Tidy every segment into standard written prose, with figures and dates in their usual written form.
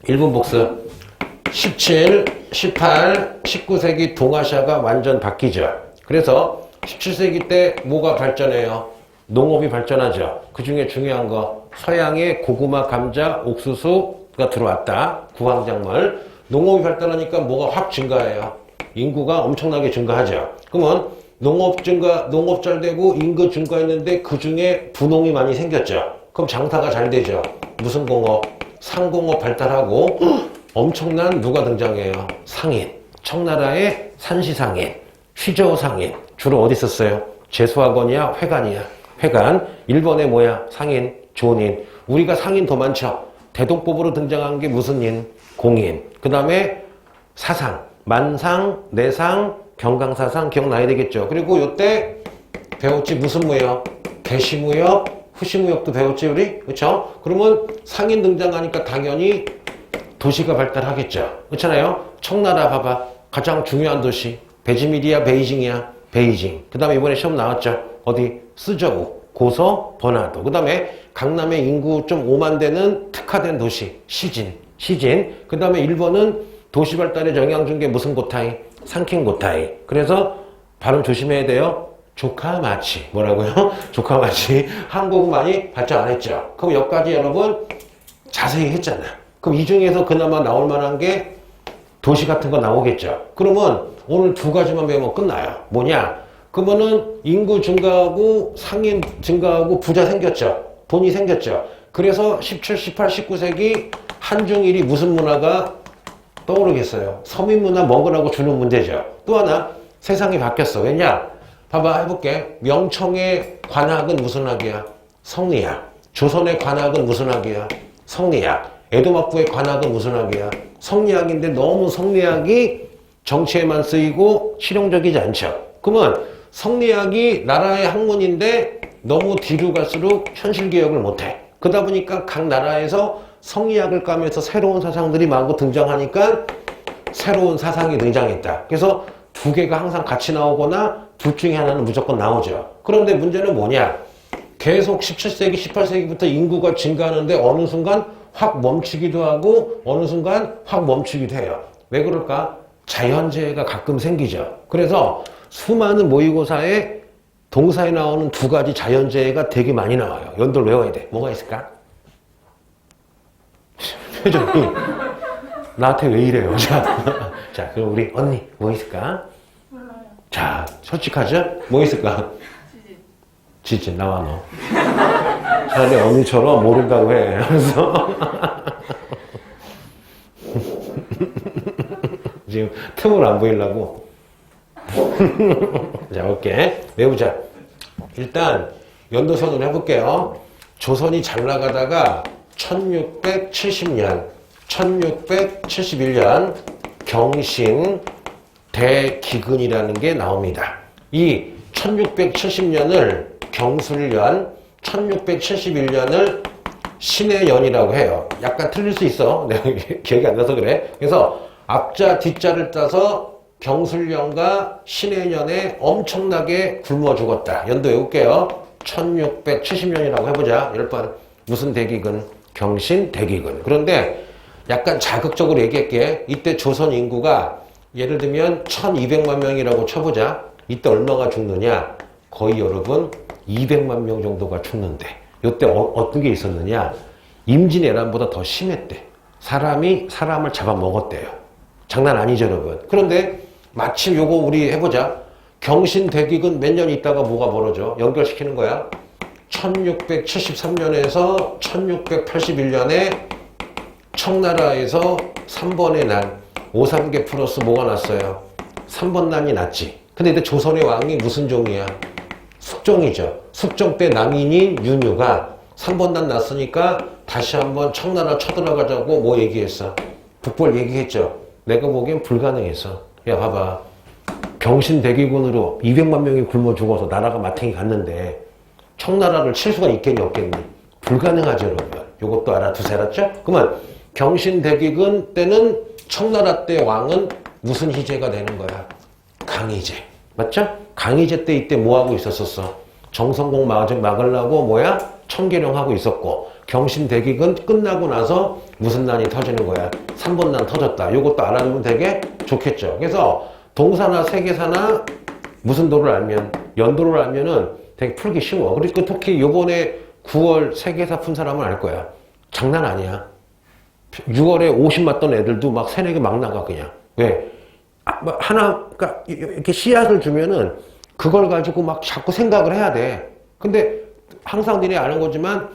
1분 복습. 17, 18, 19세기 동아시아가 완전 바뀌죠. 그래서 17세기 때 뭐가 발전해요? 농업이 발전하죠. 그 중에 중요한 거 서양의 고구마, 감자, 옥수수가 들어왔다. 구황작물. 농업이 발달하니까 뭐가 확 증가해요. 인구가 엄청나게 증가하죠. 그러면 농업 잘 되고 인구 증가했는데 그 중에 분홍이 많이 생겼죠. 그럼 장사가 잘 되죠. 무슨 공업? 상공업 발달하고 엄청난 누가 등장해요? 상인. 청나라의 산시상인, 휘저상인. 주로 어디 있었어요? 재수학원이야? 회관이야? 회관. 일본의 뭐야? 상인, 존인. 우리가 상인 더 많죠. 대동법으로 등장한 게 무슨 인? 공인. 그 다음에 사상, 만상, 내상, 경강사상 기억나야 되겠죠. 그리고 요때 배웠지 무슨 무역? 대시무역, 후시무역도 배웠지 우리? 그렇죠? 그러면 상인 등장하니까 당연히 도시가 발달하겠죠. 그렇잖아요? 청나라 봐봐. 가장 중요한 도시. 베지밀이야, 베이징이야? 베이징. 그 다음에 이번에 시험 나왔죠. 어디? 쓰저우, 고서, 버나도. 그 다음에 강남의 인구 좀 5만 되는 특화된 도시. 시진. 그 다음에 일본은 도시 발달에 영향 준 게 무슨 고타이? 상킨 고타이. 그래서 발음 조심해야 돼요. 조카마치. 뭐라고요? 조카마치. 한국은 많이 발전 안 했죠. 그럼 여기까지 여러분 자세히 했잖아. 그럼 이 중에서 그나마 나올 만한 게 도시 같은 거 나오겠죠. 그러면 오늘 두 가지만 배우면 끝나요. 뭐냐? 그러면은 인구 증가하고 상인 증가하고 부자 생겼죠. 돈이 생겼죠. 그래서 17, 18, 19세기 한중일이 무슨 문화가 떠오르겠어요? 서민 문화 먹으라고 주는 문제죠. 또 하나 세상이 바뀌었어. 왜냐? 봐봐 해볼게. 명청의 관학은 무슨 학이야? 성리학. 조선의 관학은 무슨 학이야? 성리학. 에도막부의 관학은 무슨 학이야? 성리학인데 너무 성리학이 정치에만 쓰이고 실용적이지 않죠. 그러면 성리학이 나라의 학문인데 너무 뒤로 갈수록 현실개혁을 못해. 그러다 보니까 각 나라에서 성리학을 까면서 새로운 사상들이 마구 등장하니까 새로운 사상이 등장했다. 그래서 두 개가 항상 같이 나오거나 둘 중에 하나는 무조건 나오죠. 그런데 문제는 뭐냐? 계속 17세기, 18세기부터 인구가 증가하는데 어느 순간 확 멈추기도 하고 어느 순간 확 멈추기도 해요. 왜 그럴까? 자연재해가 가끔 생기죠. 그래서 수많은 모의고사에 동사에 나오는 두 가지 자연재해가 되게 많이 나와요. 연도를 외워야 돼. 뭐가 있을까? 표정이 나한테 왜 이래요? 자, 그럼 우리 언니 뭐 있을까? 자, 솔직하죠? 뭐 있을까? 지진 나와 너. 차라리 언니처럼 모른다고 해. 그래서 지금 틈을 안 보이려고. 자, 올게. 외우자. 일단 연도선으로 해볼게요. 조선이 잘 나가다가 1670년, 1671년 경신 대기근이라는 게 나옵니다. 이 1670년을 경술년, 1671년을 신의 연이라고 해요. 약간 틀릴 수 있어. 내가 기억이 안 나서 그래. 그래서 앞자, 뒷자를 따서 경술년과 신의 년에 엄청나게 굶어 죽었다. 연도 외울게요. 1670년이라고 해보자. 10번. 무슨 대기근? 경신 대기근. 그런데 약간 자극적으로 얘기할게. 이때 조선 인구가 예를 들면 1200만 명이라고 쳐보자. 이때 얼마가 죽느냐? 거의 여러분 200만 명 정도가 죽는데 이때 어떤 게 있었느냐? 임진왜란보다 더 심했대. 사람이 사람을 잡아먹었대요. 장난 아니죠 여러분. 그런데 마침 요거 우리 해보자. 경신대기근 몇 년 있다가 뭐가 벌어져? 연결시키는 거야. 1673년에서 1681년에 청나라에서 3번의 난, 오삼계 플러스 뭐가 났어요? 3번 난이 났지. 근데 이때 조선의 왕이 무슨 종이야? 숙종이죠. 숙종 때 남인인 윤유가 3번 난 났으니까 다시 한번 청나라 쳐들어가자고 뭐 얘기했어? 북벌 얘기했죠. 내가 보기엔 불가능했어. 야 봐봐. 경신대기군으로 200만 명이 굶어 죽어서 나라가 마탱이 갔는데 청나라를 칠 수가 있겠니 없겠니? 불가능하죠 여러분. 요것도 알아두세요. 알았죠? 그러면 경신대기군 때는 청나라 때 왕은 무슨 희제가 되는 거야? 강희제. 맞죠? 강희제 때 이때 뭐 하고 있었었어? 정성공 막으려고 뭐야? 청계령 하고 있었고. 경신대기근 끝나고 나서 무슨 난이 터지는 거야? 3번 난 터졌다. 요것도 알아두면 되게 좋겠죠. 그래서 동사나 세계사나 무슨 도를 알면, 연도를 알면은 되게 풀기 쉬워. 그리고 특히 요번에 9월 세계사 푼 사람은 알 거야. 장난 아니야. 6월에 50 맞던 애들도 막 3, 4개 막 나가, 그냥. 왜? 하나, 그러니까 이렇게 씨앗을 주면은 그걸 가지고 막 자꾸 생각을 해야 돼. 근데 항상 니네 아는 거지만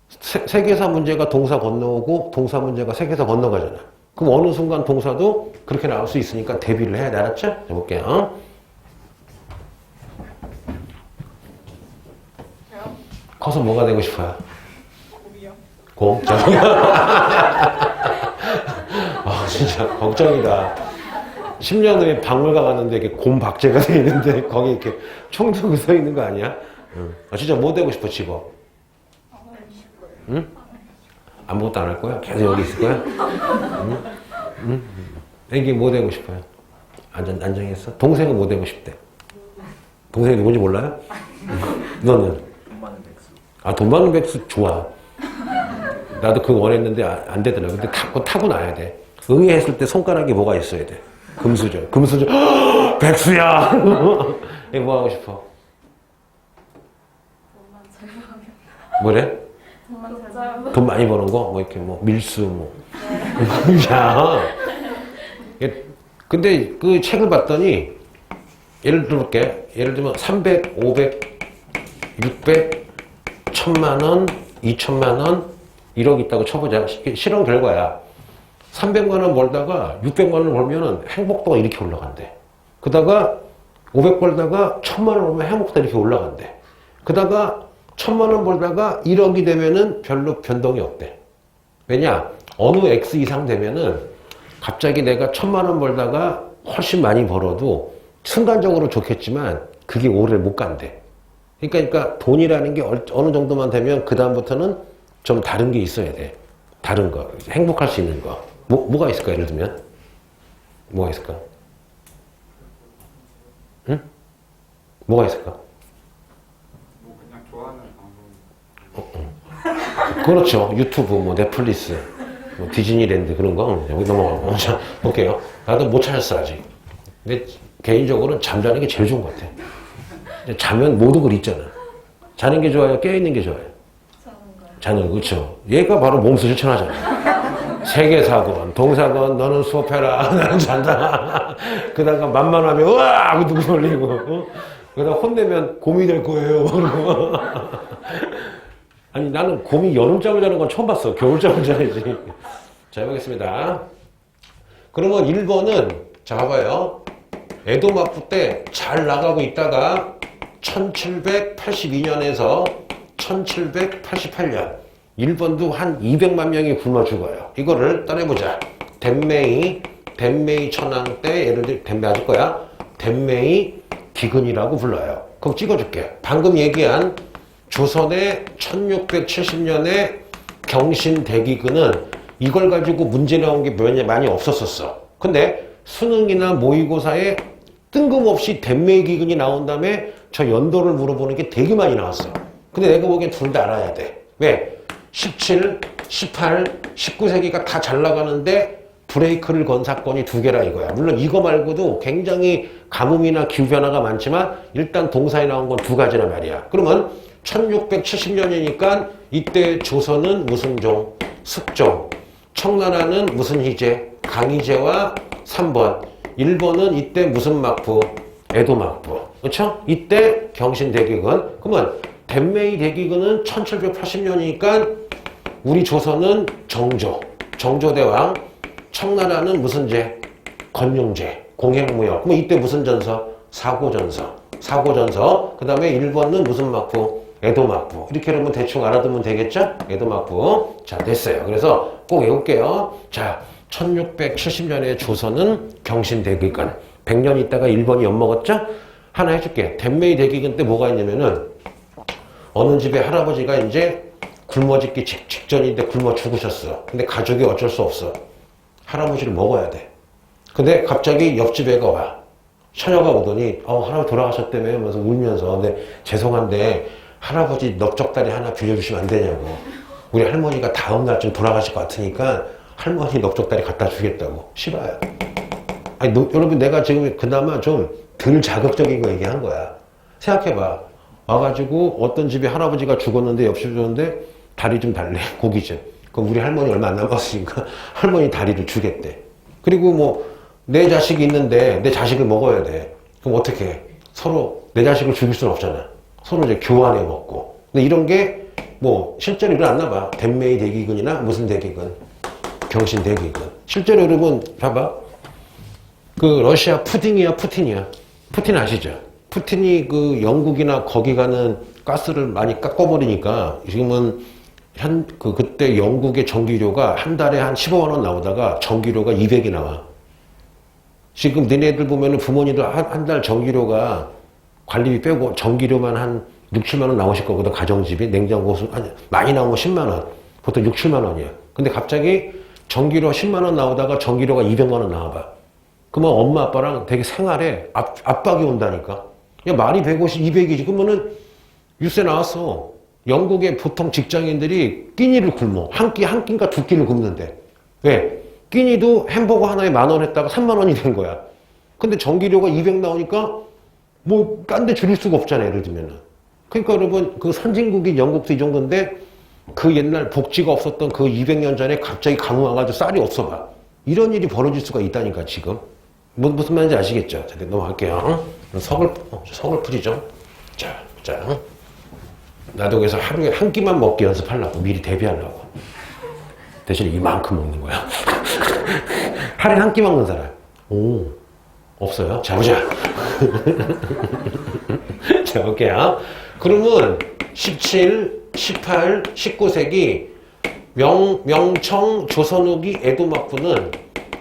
세계사 문제가 동사 건너오고 동사 문제가 세계사 건너가잖아. 그럼 어느 순간 동사도 그렇게 나올 수 있으니까 대비를 해야 돼. 알았죠? 해볼게요. 커서 뭐가 되고 싶어요? 곰이요. 곰? 진짜 걱정이다. 10년 후에 박물관 갔는데 이렇게 곰 박제가 돼 있는데 거기 이렇게 총 들고 서 있는 거 아니야? 진짜 뭐 되고 싶어, 직업? 안 하고 싶어요. 응? 아무것도 안 할 거야? 계속 여기 있을 거야? 응? 애기 뭐 되고 싶어요? 안정했어? 동생은 뭐 되고 싶대? 동생이 누군지 몰라요? 너는? 돈 많은 백수. 돈 많은 백수 좋아. 나도 그거 원했는데 안 되더라. 근데 그거 타고 나야 돼. 응애했을 때 손가락에 뭐가 있어야 돼. 금수저. 백수야! 얘 뭐 하고 싶어? 돈만 잘 벌면. 뭐래? 돈만 잘 벌면. 돈 많이 버는 거? 뭐 이렇게 뭐 밀수 뭐. 야. 근데 그 책을 봤더니 예를 들어볼게. 예를 들면 300, 500, 600, 1000만 원, 2000만 원, 1억 있다고 쳐보자. 실험 결과야. 300만 원 벌다가 600만 원 벌면은 행복도가 이렇게 올라간대. 그다가 500 벌다가 1000만 원 벌면 행복도가 이렇게 올라간대. 그다가 1000만 원 벌다가 1억이 되면은 별로 변동이 없대. 왜냐? 어느 X 이상 되면은 갑자기 내가 1000만 원 벌다가 훨씬 많이 벌어도 순간적으로 좋겠지만 그게 오래 못 간대. 그러니까 돈이라는 게 어느 정도만 되면 그다음부터는 좀 다른 게 있어야 돼. 다른 거. 행복할 수 있는 거. 뭐가 있을까? 예를 들면? 뭐가 있을까? 응? 뭐가 있을까? 뭐 그냥 좋아하는 방송. 그렇죠. 유튜브, 뭐 넷플릭스, 뭐 디즈니랜드 그런 거. 여기 넘어가고. 자, 볼게요. 나도 못 찾았어, 아직. 근데 개인적으로는 잠자는 게 제일 좋은 것 같아. 자면 모든 걸 잊잖아. 자는 게 좋아요? 깨어있는 게 좋아요? 자는, 그렇죠. 얘가 바로 몸수 실천하잖아. 세계사건, 동사건, 너는 수업해라. 나는 잔다. 그다가 만만하면, 우와! 하고 누구 돌리고. 그다가 혼내면 곰이 될 거예요. 그러고. 아니, 나는 곰이 여름잠을 자는 건 처음 봤어. 겨울잠을 자야지. 자, 해보겠습니다. 그러면 1번은, 자, 봐봐요. 에도마프 때 잘 나가고 있다가 1782년에서 1788년 1번도 한 200만 명이 굶어 죽어요. 이거를 따라해보자. 덴메이 천황 때 예를 들어 덴메이 아실 거야. 덴메이 기근이라고 불러요. 그럼 찍어줄게. 방금 얘기한 조선의 1670년에 경신대기근은 이걸 가지고 문제 나온 게 많이 없었었어. 근데 수능이나 모의고사에 뜬금없이 덴메이 기근이 나온 다음에 저 연도를 물어보는 게 되게 많이 나왔어. 근데 내가 보기엔 둘 다 알아야 돼. 왜? 17, 18, 19세기가 다 잘 나가는데 브레이크를 건 사건이 2개라 이거야. 물론 이거 말고도 굉장히 가뭄이나 기후변화가 많지만 일단 동사에 나온 건 2가지란 말이야. 그러면 1670년이니까 이때 조선은 무슨 종? 습종. 청나라는 무슨 희재? 강희재와 3번. 1번은 이때 무슨 막부? 에도막부. 그렇죠? 이때 경신대기근. 그러면 덴메이 대기근은 1780년이니까 우리 조선은 정조. 정조대왕. 청나라는 무슨 제? 건용제. 공행무역. 그럼 이때 무슨 전서? 사고전서. 사고전서. 그 다음에 1번은 무슨 막부? 에도막부. 이렇게 그러면 대충 알아두면 되겠죠? 에도막부. 자, 됐어요. 그래서 꼭 외울게요. 자, 1670년에 조선은 경신대기근. 100년 있다가 1번이 엿먹었죠? 하나 해줄게. 덴메이 대기근 때 뭐가 있냐면은 어느 집에 할아버지가 이제 굶어 죽기 직전인데 굶어 죽으셨어. 근데 가족이 어쩔 수 없어. 할아버지를 먹어야 돼. 근데 갑자기 옆집 애가 와. 처녀가 오더니 할아버지 돌아가셨다며 하면서 울면서 근데 죄송한데 할아버지 넓적다리 하나 빌려주시면 안 되냐고. 우리 할머니가 다음 날쯤 돌아가실 것 같으니까 할머니 넓적다리 갖다 주겠다고. 싫어요. 아니, 여러분, 내가 지금 그나마 좀 덜 자극적인 거 얘기한 거야. 생각해봐. 와가지고 어떤 집에 할아버지가 죽었는데 엽시 줬는데 다리 좀 달래. 고기 좀. 그럼 우리 할머니 얼마 안 남았으니까 할머니 다리를 주겠대. 그리고 뭐 내 자식이 있는데 내 자식을 먹어야 돼. 그럼 어떻게 해? 서로 내 자식을 죽일 수는 없잖아. 서로 이제 교환해 먹고. 근데 이런 게 뭐 실제로 일어났나 봐. 덴메이 대기근이나 무슨 대기근, 경신 대기근. 실제로 여러분 봐봐. 그 러시아 푸딩이야, 푸틴이야. 푸틴 아시죠? 푸틴이 그 영국이나 거기 가는 가스를 많이 깎아버리니까 지금은 그때 영국의 전기료가 한 달에 한 15만 원 나오다가 전기료가 200이 나와. 지금 너네들 보면은 부모님들 한 달 전기료가 관리비 빼고 전기료만 한 6, 7만 원 나오실 거거든. 가정집이 냉장고 많이 나오면 10만 원. 보통 6, 7만 원이야. 근데 갑자기 전기료 10만 원 나오다가 전기료가 200만 원 나와봐. 그러면 엄마 아빠랑 되게 생활에 압박이 온다니까. 야, 말이 150, 200이지. 그러면은 유세 나왔어. 영국의 보통 직장인들이 끼니를 굶어. 한 끼인가 두 끼를 굶는데. 왜? 끼니도 햄버거 하나에 10,000원 했다가 3만 원이 된 거야. 근데 전기료가 200 나오니까 뭐 딴 데 줄일 수가 없잖아요. 예를 들면은. 그러니까 여러분 그 선진국인 영국도 이 정도인데 그 옛날 복지가 없었던 그 200년 전에 갑자기 강우 와가지고 쌀이 없어 봐. 이런 일이 벌어질 수가 있다니까 지금. 무슨 말인지 아시겠죠? 자, 넘어갈게요. 서글프리죠? 자. 나도 그래서 하루에 한 끼만 먹기 연습하려고. 미리 대비하려고. 대신에 이만큼 먹는 거야. 하루에 한 끼 먹는 사람. 오, 없어요? 자, 보자. 자, 볼게요. 그러면 17, 18, 19세기 명청, 조선 후기 에도 막부는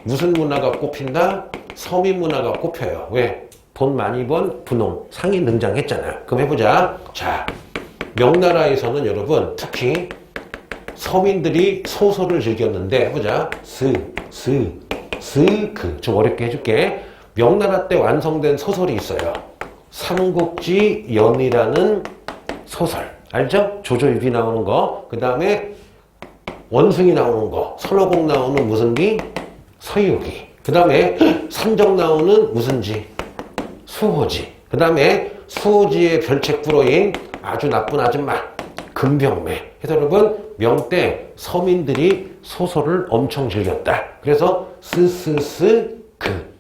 무슨 문화가 꼽힌다? 서민 문화가 꼽혀요. 왜? 돈 많이 번 분홍, 상이 등장했잖아요. 그럼 해보자. 자, 명나라에서는 여러분 특히 서민들이 소설을 즐겼는데 해보자. 좀 어렵게 해줄게. 명나라 때 완성된 소설이 있어요. 삼국지연이라는 소설. 알죠? 조조유비 나오는 거. 그 다음에 원숭이 나오는 거. 선호공 나오는 무슨 기? 서유기. 그 다음에 삼정 나오는 무슨 지? 수호지. 그 다음에 수호지의 별책부로인 아주 나쁜 아줌마. 금병매. 그래서 여러분 명때 서민들이 소설을 엄청 즐겼다. 그래서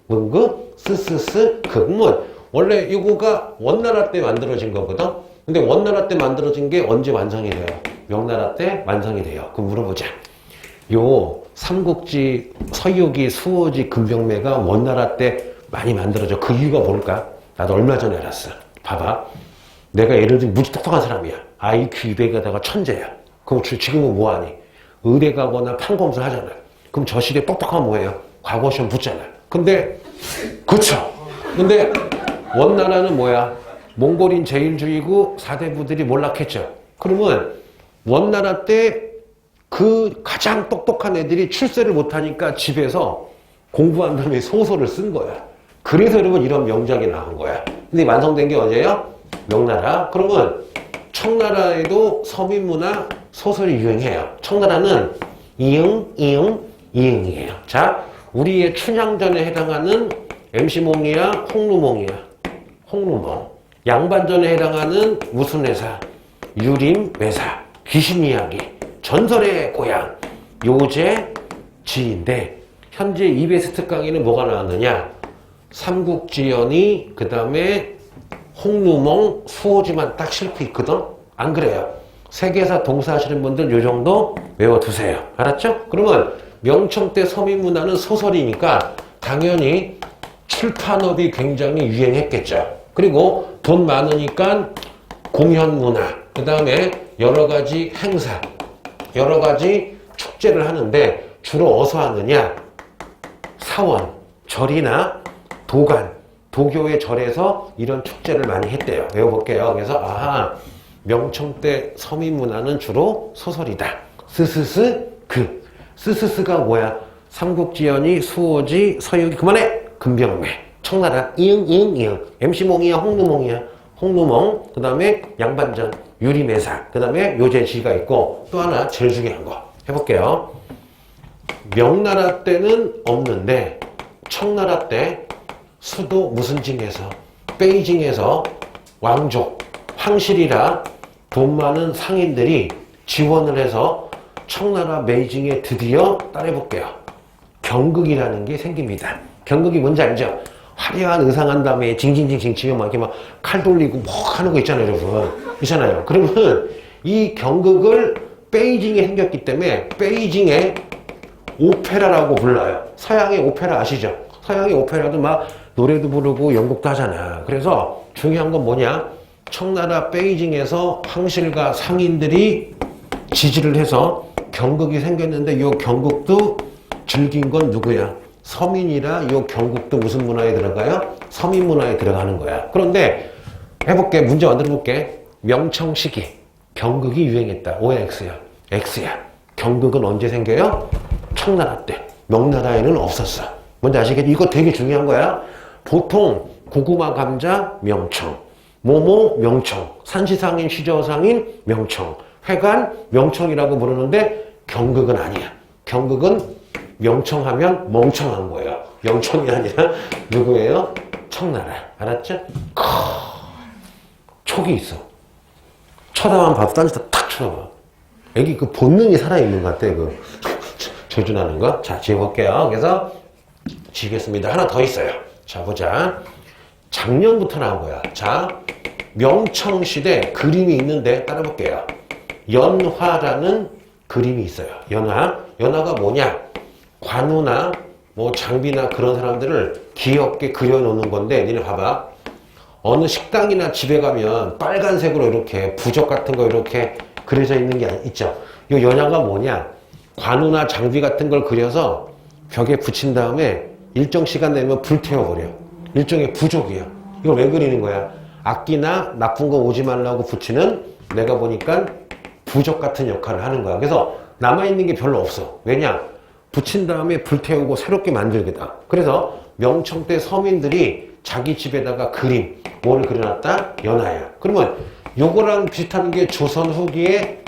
문구 문. 원래 이거가 원나라 때 만들어진 거거든. 근데 원나라 때 만들어진 게 언제 완성이 돼요? 명나라 때 완성이 돼요. 그럼 물어보자. 요 삼국지, 서유기, 수호지, 금병매가 원나라 때 많이 만들어져. 그 이유가 뭘까? 나도 얼마 전에 알았어. 봐봐. 내가 예를 들면 무지 똑똑한 사람이야. IQ 200에다가 천재야. 그럼 지금은 뭐하니? 의대 가거나 판검술 하잖아. 그럼 저 시대 똑똑하면 뭐예요? 과거 시험 붙잖아. 근데 그쵸? 근데 원나라는 뭐야? 몽골인 제일주의고 사대부들이 몰락했죠. 그러면 원나라 때 그 가장 똑똑한 애들이 출세를 못하니까 집에서 공부한 다음에 소설을 쓴 거야. 그래서 여러분 이런 명작이 나온 거야. 근데 완성된 게 언제예요? 명나라. 그러면 청나라에도 서민문화 소설이 유행해요. 청나라는 이응이에요. 자, 우리의 춘향전에 해당하는 MC몽이야, 홍루몽이야. 홍루몽. 양반전에 해당하는 무슨 회사? 유림외사. 귀신 이야기. 전설의 고향. 요제지인데 현재 이베스트 강의는 뭐가 나왔느냐? 삼국지연이 그 다음에 홍루몽, 수호지만 딱 싣고 있거든? 안 그래요? 세계사 동사하시는 분들 요 정도 외워두세요. 알았죠? 그러면 명청 때 서민문화는 소설이니까 당연히 출판업이 굉장히 유행했겠죠. 그리고 돈 많으니까 공연문화, 그 다음에 여러 가지 행사, 여러 가지 축제를 하는데 주로 어디서 하느냐? 사원, 절이나 도관, 도교의 절에서 이런 축제를 많이 했대요. 외워볼게요. 그래서 명청 때 서민 문화는 주로 소설이다. 스스스가 뭐야? 삼국지연이, 수호지, 서유기. 그만해. 금병매. 청나라 이응. MC몽이야, 홍루몽이야. 홍루몽, 그 다음에 양반전, 유리매사, 그 다음에 요제지가 있고 또 하나 제일 중요한 거 해볼게요. 명나라 때는 없는데 청나라 때 수도 무슨 징에서 베이징에서 왕족, 황실이라 돈 많은 상인들이 지원을 해서 청나라 베이징에 드디어 따라해볼게요. 경극이라는 게 생깁니다. 경극이 뭔지 알죠? 화려한 의상한 다음에 징징징징 치면 막 이렇게 막 칼 돌리고 뭐 하는 거 있잖아요, 여러분. 있잖아요. 그러면 이 경극을 베이징에 생겼기 때문에 베이징의 오페라라고 불러요. 서양의 오페라 아시죠? 서양의 오페라도 막 노래도 부르고 연극도 하잖아. 그래서 중요한 건 뭐냐? 청나라 베이징에서 황실과 상인들이 지지를 해서 경극이 생겼는데 이 경극도 즐긴 건 누구야? 서민이라 이 경극도 무슨 문화에 들어가요? 서민 문화에 들어가는 거야. 그런데 해볼게. 문제 만들어 볼게. 명청 시기 경극이 유행했다. O야 X야? X야. 경극은 언제 생겨요? 청나라 때. 명나라에는 없었어. 뭔지 아시겠지? 이거 되게 중요한 거야. 보통 고구마 감자 명청, 모모 명청, 산시상인 시저상인 명청, 회관 명청이라고 부르는데 경극은 아니야. 경극은 명청하면 멍청한 거예요. 명청이 아니라 누구예요? 청나라. 알았죠? 촉이 있어. 쳐다만 봐도 딴 데다 탁 쳐다봐. 애기 그 본능이 살아있는 것 같아. 그 조준하는 거. 자, 지어볼게요. 그래서 지겠습니다. 하나 더 있어요. 자, 보자. 작년부터 나온 거야. 자, 명청시대 그림이 있는데 따라볼게요. 연화라는 그림이 있어요. 연화. 연화가 뭐냐? 관우나 뭐 장비나 그런 사람들을 귀엽게 그려놓는 건데, 니네 봐봐. 어느 식당이나 집에 가면 빨간색으로 이렇게 부적 같은 거 이렇게 그려져 있는 게 있죠. 이 연화가 뭐냐? 관우나 장비 같은 걸 그려서 벽에 붙인 다음에 일정 시간 되면 불태워버려. 일종의 부족이야. 이걸 왜 그리는 거야? 악기나 나쁜 거 오지 말라고 붙이는, 내가 보니까 부적 같은 역할을 하는 거야. 그래서 남아있는 게 별로 없어. 왜냐? 붙인 다음에 불태우고 새롭게 만들겠다. 그래서 명청 때 서민들이 자기 집에다가 그림, 뭐를 그려놨다? 연화야. 그러면 요거랑 비슷한 게 조선 후기에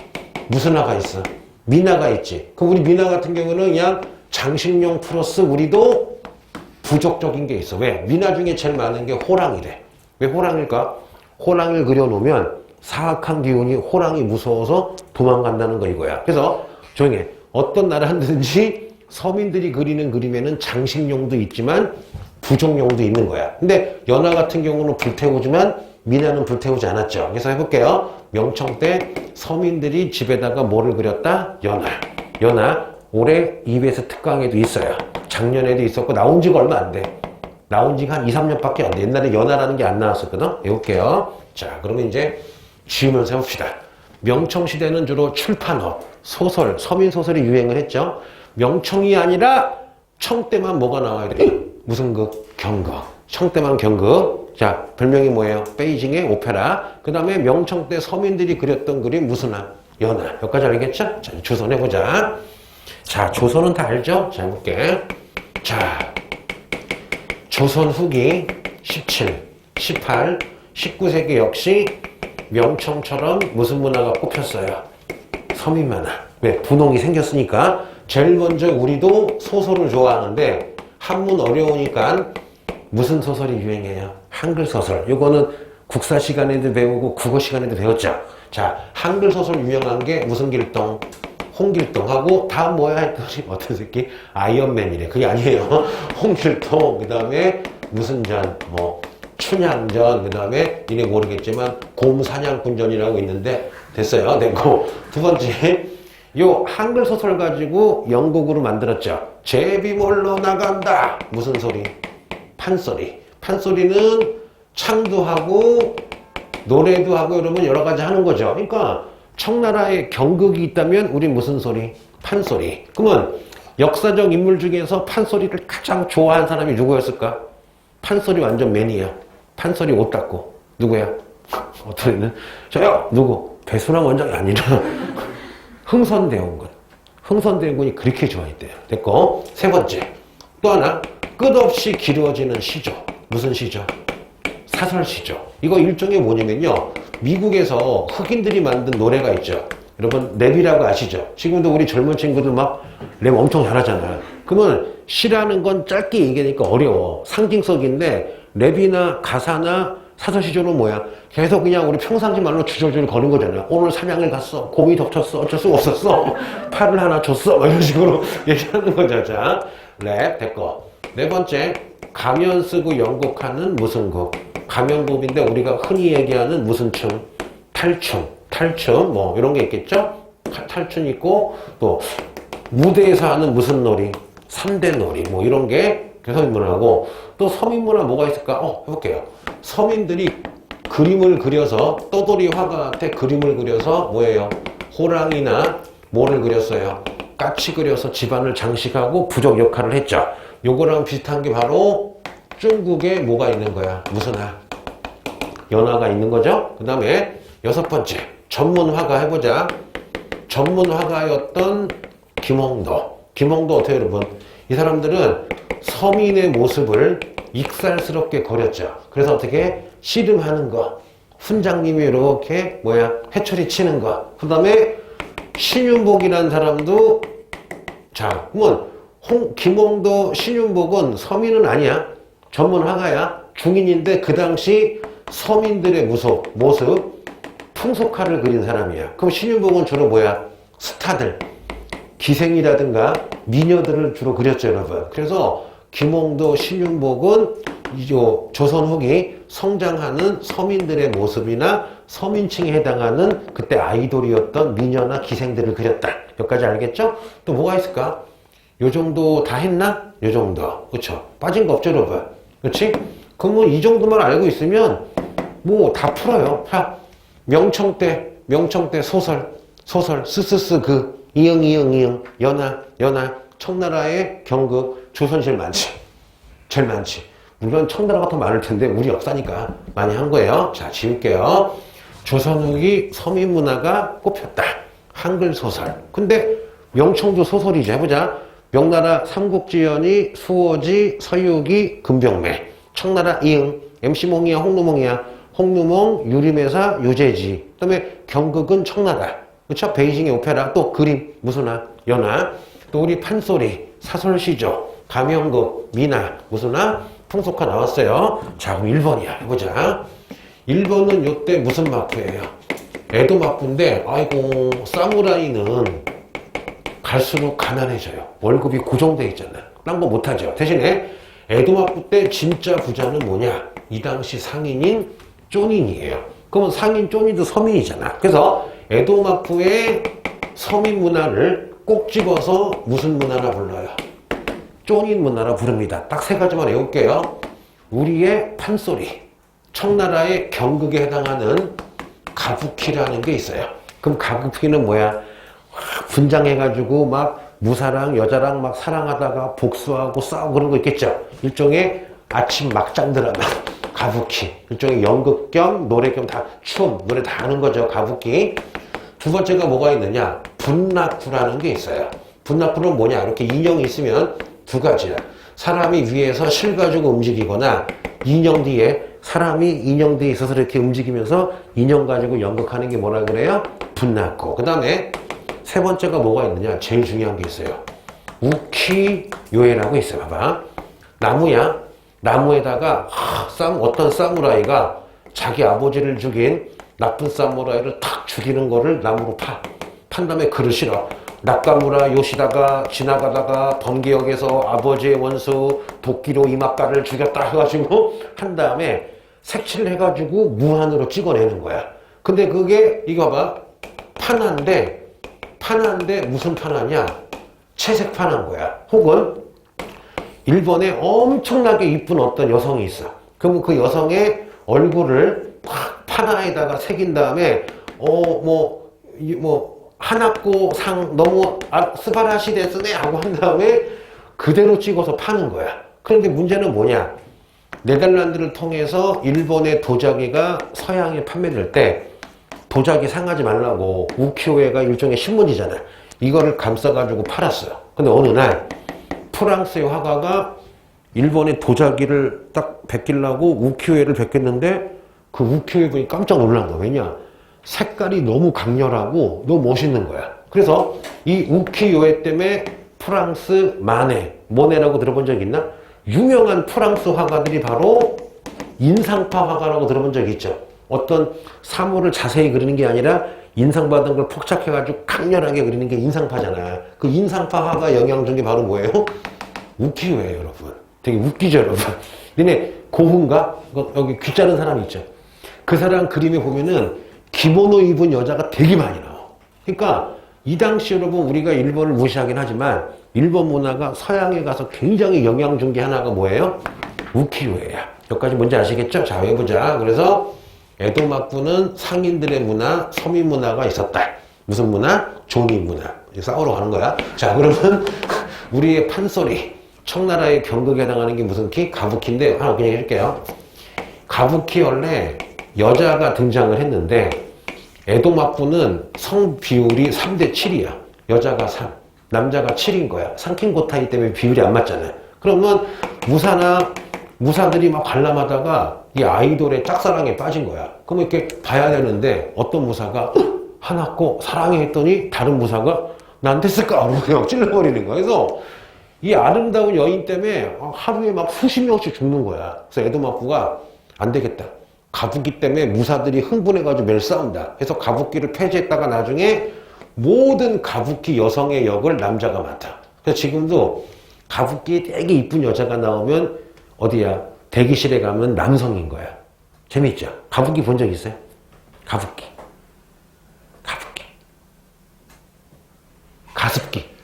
무슨 화가 있어? 민화가 있지. 그 우리 민화 같은 경우는 그냥 장식용 플러스 우리도 부족적인 게 있어. 왜? 민화 중에 제일 많은 게 호랑이래. 왜 호랑일까? 호랑이를 그려놓으면 사악한 기운이 호랑이 무서워서 도망간다는 거 이거야. 그래서 조용히 해. 어떤 나라든지 서민들이 그리는 그림에는 장식용도 있지만 부족용도 있는 거야. 근데 연화 같은 경우는 불태우지만 민화는 불태우지 않았죠. 그래서 해볼게요. 명청 때 서민들이 집에다가 뭐를 그렸다? 연화. 연화. 올해 EBS 특강에도 있어요. 작년에도 있었고 나온 지가 얼마 안 돼. 나온 지가 한 2, 3년밖에 안 돼. 옛날에 연화라는 게 안 나왔었거든. 해볼게요. 자, 그러면 이제 지으면서 해봅시다. 명청시대는 주로 출판업, 소설, 서민소설이 유행을 했죠. 명청이 아니라 청 때만 뭐가 나와야 돼? 무슨 극? 경극. 청 때만 경극. 자, 별명이 뭐예요? 베이징의 오페라. 그 다음에 명청 때 서민들이 그렸던 그림 무슨 화? 연화. 여기까지 알겠죠? 자, 조선 해보자. 자, 조선은 다 알죠? 자, 해볼게. 자, 조선 후기 17, 18, 19세기 역시 명청처럼 무슨 문화가 꼽혔어요? 서민 문화. 왜? 분홍이 생겼으니까. 제일 먼저 우리도 소설을 좋아하는데 한문 어려우니까 무슨 소설이 유행해요? 한글 소설. 이거는 국사 시간에도 배우고 국어 시간에도 배웠죠. 자, 한글 소설 유명한 게 무슨 길동? 홍길동하고 다음 뭐야 했더니 어떤 새끼? 아이언맨이래. 그게 아니에요. 홍길동, 그 다음에 무슨 전, 뭐 춘향전, 그 다음에 니네 모르겠지만 곰사냥꾼전이라고 있는데 됐어요. 됐고 두 번째, 요 한글 소설 가지고 영국으로 만들었죠. 제비몰로 나간다. 무슨 소리? 판소리. 판소리는 창도 하고 노래도 하고 이러면 여러 가지 하는 거죠. 그러니까 청나라에 경극이 있다면 우리 무슨 소리? 판소리. 그러면 역사적 인물 중에서 판소리를 가장 좋아하는 사람이 누구였을까? 판소리 완전 매니아. 판소리 오타쿠. 누구야? 어떤 애는? 저요! 누구? 배순왕 원장이 아니라 흥선대원군. 흥선대원군이 그렇게 좋아했대요. 됐고. 세 번째. 또 하나. 끝없이 길어지는 시조. 무슨 시조? 사설시죠. 이거 일종의 뭐냐면요. 미국에서 흑인들이 만든 노래가 있죠. 여러분 랩이라고 아시죠? 지금도 우리 젊은 친구들 막 랩 엄청 잘하잖아요. 그러면 시라는 건 짧게 얘기하니까 어려워. 상징성인데 랩이나 가사나 사설시조는 뭐야? 계속 그냥 우리 평상시 말로 주저주저 거는 거잖아요. 오늘 사냥을 갔어. 곰이 덮쳤어. 어쩔 수가 없었어. 팔을 하나 줬어. 이런 식으로 얘기하는 거죠. 자, 랩 됐고. 네 번째, 가면 쓰고 연극하는 무슨 곡. 가면곡인데 우리가 흔히 얘기하는 무슨 춤? 탈춤 뭐 이런 게 있겠죠? 탈춤 있고 또 무대에서 하는 무슨 놀이? 3대 놀이 뭐 이런 게 서민문화고 또 서민문화 뭐가 있을까? 해볼게요. 서민들이 그림을 그려서 떠돌이 화가한테 그림을 그려서 뭐예요? 호랑이나 뭐를 그렸어요? 까치 그려서 집안을 장식하고 부족 역할을 했죠. 요거랑 비슷한 게 바로 중국에 뭐가 있는 거야? 무슨 화? 연화가 있는 거죠. 그 다음에 여섯 번째 전문화가 해보자. 전문화가였던 김홍도 어떻게 여러분? 이 사람들은 서민의 모습을 익살스럽게 그렸죠. 그래서 어떻게 씨름하는 거, 훈장님이 이렇게 회초리 치는 거. 그 다음에 신윤복이라는 사람도 자, 그러면 김홍도, 신윤복은 서민은 아니야. 전문화가야. 중인인데 그 당시 서민들의 모습, 풍속화를 그린 사람이야. 그럼 신윤복은 주로 스타들, 기생이라든가 미녀들을 주로 그렸죠, 여러분. 그래서 김홍도, 신윤복은 조선 후기 성장하는 서민들의 모습이나 서민층에 해당하는 그때 아이돌이었던 미녀나 기생들을 그렸다. 여기까지 알겠죠? 또 뭐가 있을까? 요 정도 다 했나? 요 정도. 그쵸? 빠진 거 없죠, 여러분? 그렇지? 그러면 이 정도만 알고 있으면 뭐 다 풀어요. 명청때 소설, 스스스 이응, 연하, 청나라의 경극, 조선시대 제일 많지. 물론 청나라가 더 많을 텐데 우리 역사니까 많이 한 거예요. 자, 지울게요. 조선 후기 서민문화가 꼽혔다. 한글 소설. 근데 명청도 소설이지. 해보자. 명나라 삼국지연이, 수호지, 서유기, 금병매. 청나라 이응, MC몽이야, 홍루몽, 유림회사, 유재지. 그 다음에 경극은 청나라. 그쵸? 베이징의 오페라. 또 그림, 무슨 화? 연화. 또 우리 판소리, 사설시조, 가명극, 미나, 무슨 화? 풍속화 나왔어요. 자, 그럼 1번이야. 해보자. 1번은 요때 무슨 마프예요? 에도 마프인데, 아이고, 사무라이는 갈수록 가난해져요. 월급이 고정돼 있잖아요. 딴 거 못하죠. 대신에 에도 마프 때 진짜 부자는 뭐냐? 이 당시 상인인 쪼닌이에요. 그러면 상인 쪼닌도 서민이잖아. 그래서 에도 마프의 서민 문화를 꼭 집어서 무슨 문화라 불러요? 쪼닌 문화라 부릅니다. 딱 세 가지만 외울게요. 우리의 판소리, 청나라의 경극에 해당하는 가부키라는 게 있어요. 그럼 가부키는 뭐야? 분장해가지고 막 무사랑 여자랑 막 사랑하다가 복수하고 싸우고 그런 거 있겠죠. 일종의 아침 막장 드라마 가부키. 일종의 연극 겸 노래 겸 다 노래 다 하는 거죠. 가부키. 두 번째가 뭐가 있느냐? 분나쿠라는 게 있어요. 분나쿠는 뭐냐? 이렇게 인형이 있으면 두 가지야. 사람이 위에서 실 가지고 움직이거나 사람이 인형 뒤에 있어서 이렇게 움직이면서 인형 가지고 연극하는 게 뭐라 그래요? 분나쿠. 그 다음에 세 번째가 뭐가 있느냐? 제일 중요한 게 있어요. 우키요에라고 있어요. 봐봐. 나무야. 나무에다가 어떤 사무라이가 자기 아버지를 죽인 나쁜 사무라이를 탁 죽이는 거를 나무로 판 다음에 글을 실어. 낙가무라 요시다가 지나가다가 번개역에서 아버지의 원수 도끼로 이맛가를 죽였다 해가지고 한 다음에 색칠을 해가지고 무한으로 찍어내는 거야. 근데 그게 이거 봐봐. 판한데 무슨 판하냐? 채색 판한 거야. 혹은 일본에 엄청나게 이쁜 어떤 여성이 있어. 그럼 그 여성의 얼굴을 확 판화에다가 새긴 다음에 하나꼬 상 너무 스바라시 데스네 하고 한 다음에 그대로 찍어서 파는 거야. 그런데 문제는 뭐냐? 네덜란드를 통해서 일본의 도자기가 서양에 판매될 때 도자기 상하지 말라고 우키요에가 일종의 신문이잖아. 이거를 감싸가지고 팔았어요. 근데 어느 날 프랑스의 화가가 일본의 도자기를 딱 베끼려고 우키요에를 베꼈는데 그 우키요에 보니 깜짝 놀란 거야. 왜냐? 색깔이 너무 강렬하고 너무 멋있는 거야. 그래서 이 우키요에 때문에 프랑스 모네라고 들어본 적 있나? 유명한 프랑스 화가들이 바로 인상파 화가라고 들어본 적 있죠. 어떤 사물을 자세히 그리는 게 아니라 인상받은 걸 폭착해가지고 강렬하게 그리는 게 인상파잖아. 그 인상파 화가 영향 준 게 바로 뭐예요? 우키요예요, 여러분. 되게 웃기죠, 여러분. 근데 고흐인가? 여기 귀 자른 사람 있죠. 그 사람 그림에 보면은 기모노 입은 여자가 되게 많이 나와. 그러니까 이 당시 여러분 우리가 일본을 무시하긴 하지만 일본 문화가 서양에 가서 굉장히 영향 준 게 하나가 뭐예요? 우키요예요. 여기까지 뭔지 아시겠죠? 자, 해보자. 그래서 에도마쿠는 상인들의 문화, 서민 문화가 있었다. 무슨 문화? 조니 문화. 싸우러 가는 거야. 자, 그러면 우리의 판소리, 청나라의 경극에 해당하는 게 무슨 키? 가부키인데 하나 그냥 해줄게요. 가부키 원래 여자가 등장을 했는데 에도마쿠는 성 비율이 3대 7이야. 여자가 3, 남자가 7인 거야. 상킨고타이 때문에 비율이 안 맞잖아요. 그러면 무사들이 막 관람하다가 이 아이돌의 짝사랑에 빠진 거야. 그럼 이렇게 봐야 되는데 어떤 무사가 하나고 사랑해 했더니 다른 무사가 나한테 쓸까? 그러고 그냥 찔러버리는 거야. 그래서 이 아름다운 여인 때문에 하루에 막 수십 명씩 죽는 거야. 그래서 에도마쿠가 안 되겠다. 가부키 때문에 무사들이 흥분해가지고 매일 싸운다. 그래서 가부키를 폐지했다가 나중에 모든 가부키 여성의 역을 남자가 맡아. 그래서 지금도 가부키 되게 이쁜 여자가 나오면 어디야? 대기실에 가면 남성인 거야. 재밌죠? 가부키 본 적 있어요? 가부키.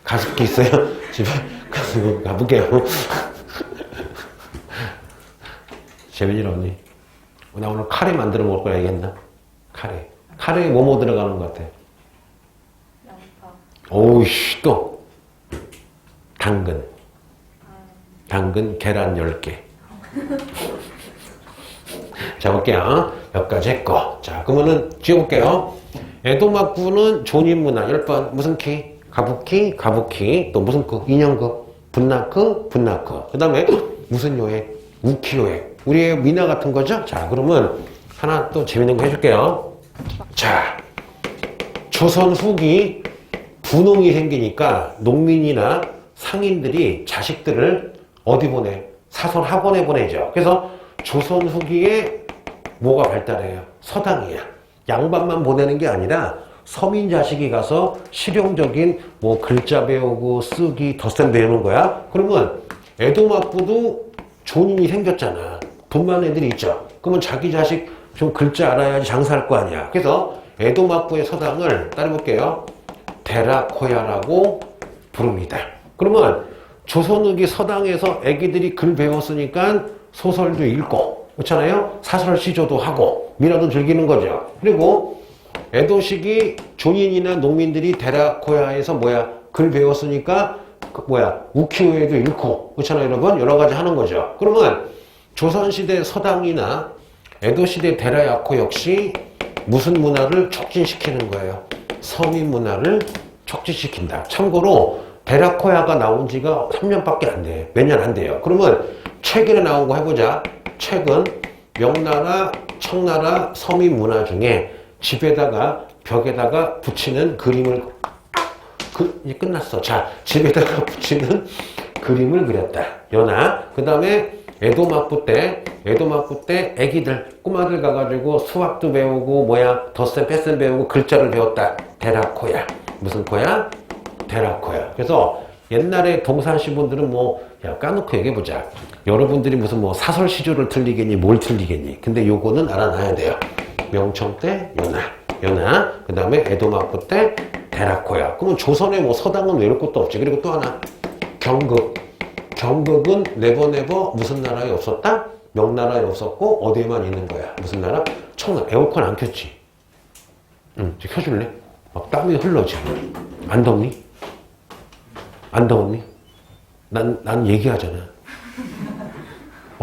가습기 있어요? 집에? 가볼게요. 재민이 언니. 나 오늘 카레 만들어 먹을 거야 얘기했나? 카레에 뭐뭐 들어가는 것 같아? 양파. 오이씨, 또. 당근, 계란 10개. 자, 볼게요. 여기까지 했고. 자, 그러면은 지워볼게요. 에도마쿠는 조닌 문화 10번. 무슨 키? 가부키. 또 무슨 크? 인형극. 분나크. 그 다음에 무슨 요에? 우키요에. 우리의 미나 같은 거죠? 자, 그러면 하나 또 재밌는 거 해줄게요. 자, 조선 후기 분홍이 생기니까 농민이나 상인들이 자식들을 어디 보내? 사설 학원에 보내죠. 그래서 조선 후기에 뭐가 발달해요? 서당이야. 양반만 보내는 게 아니라 서민 자식이 가서 실용적인 뭐 글자 배우고 쓰기, 덧셈 배우는 거야. 그러면 에도마쿠도 존인이 생겼잖아. 돈 많은 애들이 있죠. 그러면 자기 자식 좀 글자 알아야지 장사할 거 아니야. 그래서 에도마쿠의 서당을 따라볼게요. 데라코야라고 부릅니다. 그러면 조선후기 서당에서 애기들이 글 배웠으니까 소설도 읽고, 그렇잖아요? 사설 시조도 하고, 미나도 즐기는 거죠. 그리고 에도시기 존인이나 농민들이 데라코야에서 글 배웠으니까 우키요에도 읽고, 그렇잖아요, 여러분? 여러 가지 하는 거죠. 그러면 조선시대 서당이나 에도시대 데라야코 역시 무슨 문화를 촉진시키는 거예요? 서민 문화를 촉진시킨다. 참고로 데라코야가 나온 지가 3년밖에 안 돼. 몇 년 안 돼요. 그러면 최근에 나온 거 해보자. 최근 명나라, 청나라 서민 문화 중에 집에다가 벽에다가 붙이는 그림을 이제 끝났어. 자, 집에다가 붙이는 그림을 그렸다. 연하. 그 다음에 에도마쿠 때 애기들, 꼬마들 가가지고 수학도 배우고 덧셈 뺄셈 배우고 글자를 배웠다. 데라코야. 무슨 코야? 데라코야. 그래서 옛날에 동산시 분들은 까놓고 얘기해보자. 여러분들이 무슨 사설 시조를 틀리겠니? 뭘 틀리겠니? 근데 요거는 알아놔야 돼요. 명청 때 연하. 그 다음에 에도마쿠 때 데라코야. 그러면 조선의 서당은 외울 것도 없지. 그리고 또 하나, 경극은 네버네버 무슨 나라에 없었다? 명나라에 없었고 어디에만 있는 거야? 무슨 나라? 청나라. 에어컨 안 켰지? 응, 켜줄래? 막 땀이 흘러 지금. 안 덥니? 난 얘기하잖아.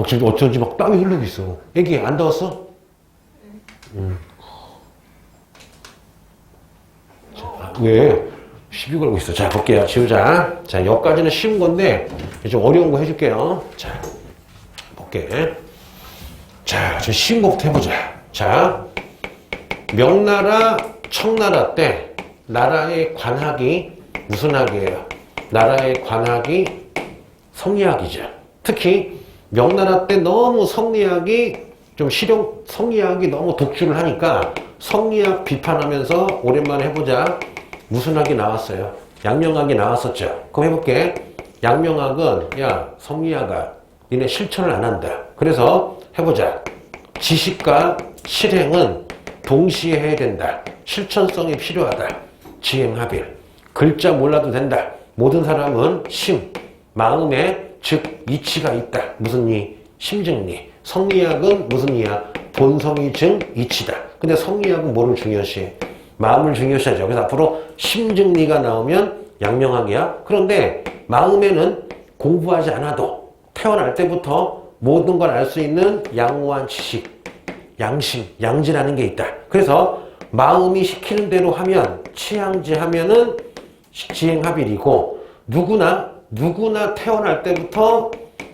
지금 어쩐지 막 땀이 흐르고 있어. 애기 안 더웠어? 응. 자, 왜? 시비 걸고 있어. 자, 볼게요. 지우자. 자, 여기까지는 쉬운 건데 좀 어려운 거 해줄게요. 자. 오케이. 자, 저 쉬운 것부터 해보자. 자, 명나라, 청나라 때 나라의 관학이 무슨 학이에요? 나라의 관학이 성리학이죠. 특히 명나라 때 너무 성리학이 좀 성리학이 너무 독주를 하니까 성리학 비판하면서 오랜만에 해보자. 무슨 학이 나왔어요? 양명학이 나왔었죠. 그럼 해볼게. 양명학은 야 성리학아 니네 실천을 안 한다. 그래서 해보자. 지식과 실행은 동시에 해야 된다. 실천성이 필요하다. 지행합일. 글자 몰라도 된다. 모든 사람은 심, 마음에 즉 이치가 있다. 무슨 이? 심증리. 성리학은 무슨 이야? 본성이 증 이치다. 근데 성리학은 뭐를 중요시해? 마음을 중요시하죠. 그래서 앞으로 심증리가 나오면 양명학이야. 그런데 마음에는 공부하지 않아도 태어날 때부터 모든 걸 알 수 있는 양호한 지식, 양심, 양지라는 게 있다. 그래서 마음이 시키는 대로 하면 치양지하면은 지행합일이고 누구나 태어날 때부터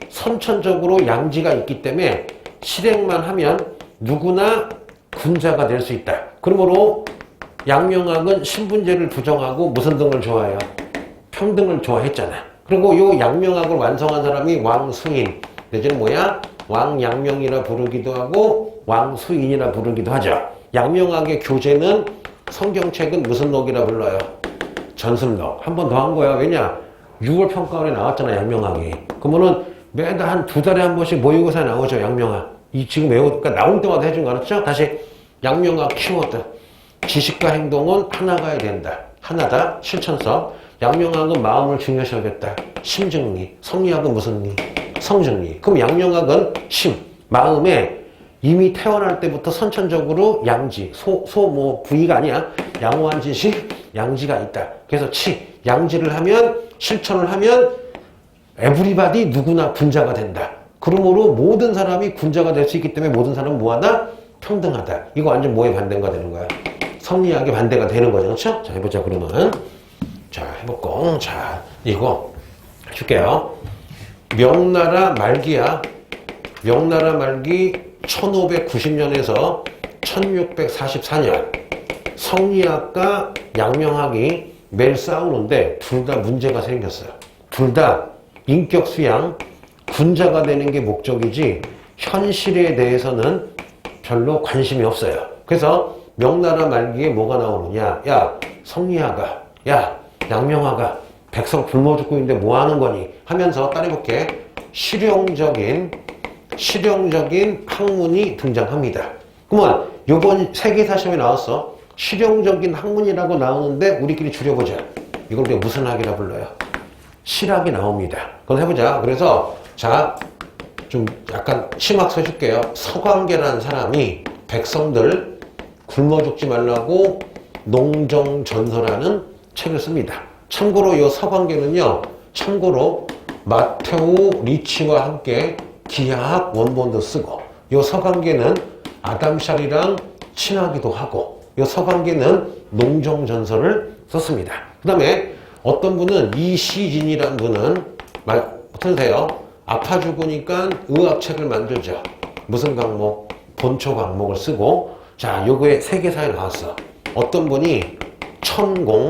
선천적으로 양지가 있기 때문에 실행만 하면 누구나 군자가 될 수 있다. 그러므로 양명학은 신분제를 부정하고 무슨 등을 좋아해요? 평등을 좋아했잖아. 그리고 이 양명학을 완성한 사람이 왕수인, 내지는 뭐야? 왕양명이라 부르기도 하고 왕수인이라 부르기도 하죠. 양명학의 교재는 성경책은 무슨 녹이라 불러요? 전습록. 한 번 더 한 거야. 왜냐? 6월 평가원에 나왔잖아, 양명학이. 그러면은 매달 한 2달에 한 번씩 모의고사에 나오죠, 양명학. 이 지금 그러니까 나올 때마다 해준 거 알았죠? 다시 양명학 키워드. 지식과 행동은 하나가야 된다. 하나다. 실천성. 양명학은 마음을 중요시하겠다. 심증리. 성리학은 무슨 리? 성증리. 그럼 양명학은 심, 마음에 이미 태어날 때부터 선천적으로 양지, 부위가 아니야. 양호한 지식, 양지가 있다. 그래서 양지를 하면, 실천을 하면 에브리바디 누구나 군자가 된다. 그러므로 모든 사람이 군자가 될 수 있기 때문에 모든 사람은 뭐하다? 평등하다. 이거 완전 뭐에 반대가 되는 거야? 성리학의 반대가 되는 거죠. 그렇죠? 자, 해보자, 그러면. 자, 해볼까? 자, 이거 줄게요. 명나라 말기야. 명나라 말기 1590년에서 1644년. 성리학과 양명학이 매일 싸우는데 둘 다 문제가 생겼어요. 둘 다 인격 수양, 군자가 되는 게 목적이지 현실에 대해서는 별로 관심이 없어요. 그래서 명나라 말기에 뭐가 나오느냐? 야, 성리학아, 야, 양명학아, 백성 굶어 죽고 있는데 뭐 하는 거니? 하면서 따라해볼게. 실용적인 학문이 등장합니다. 그러면 요번 세계사 시험에 나왔어. 실용적인 학문이라고 나오는데 우리끼리 줄여보자. 이걸 우리가 무슨 학이라 불러요? 실학이 나옵니다. 그럼 해보자. 그래서 자, 좀 약간 심학 써줄게요. 서광계라는 사람이 백성들 굶어 죽지 말라고 농정전서라는 책을 씁니다. 참고로 이 서광계는요, 참고로 마테오 리치와 함께 기하학 원본도 쓰고, 이 서광계는 아담샬이랑 친하기도 하고, 이 서광계는 농정전서를 썼습니다. 그 다음에 어떤 분은 이시진이라는 분은 어떠세요? 아파 죽으니까 의학책을 만들죠. 무슨 과목? 본초 과목을 쓰고, 자, 요거에 세계사에 나왔어. 어떤 분이 천공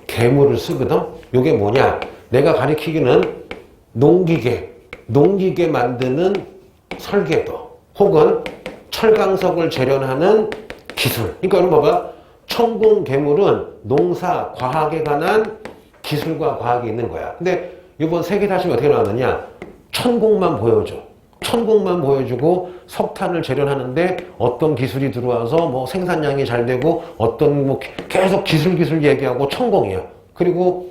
계물을 쓰거든? 요게 뭐냐? 내가 가리키기는 농기계 만드는 설계도, 혹은 철강석을 재련하는 기술. 그러니까 여러분 봐봐. 천공 계물은 농사, 과학에 관한 기술과 과학이 있는 거야. 근데 이번 세계사시가 어떻게 나왔느냐? 천공만 보여줘. 천공만 보여주고 석탄을 재련하는데 어떤 기술이 들어와서 뭐 생산량이 잘 되고 어떤 뭐 계속 기술 얘기하고 천공이야. 그리고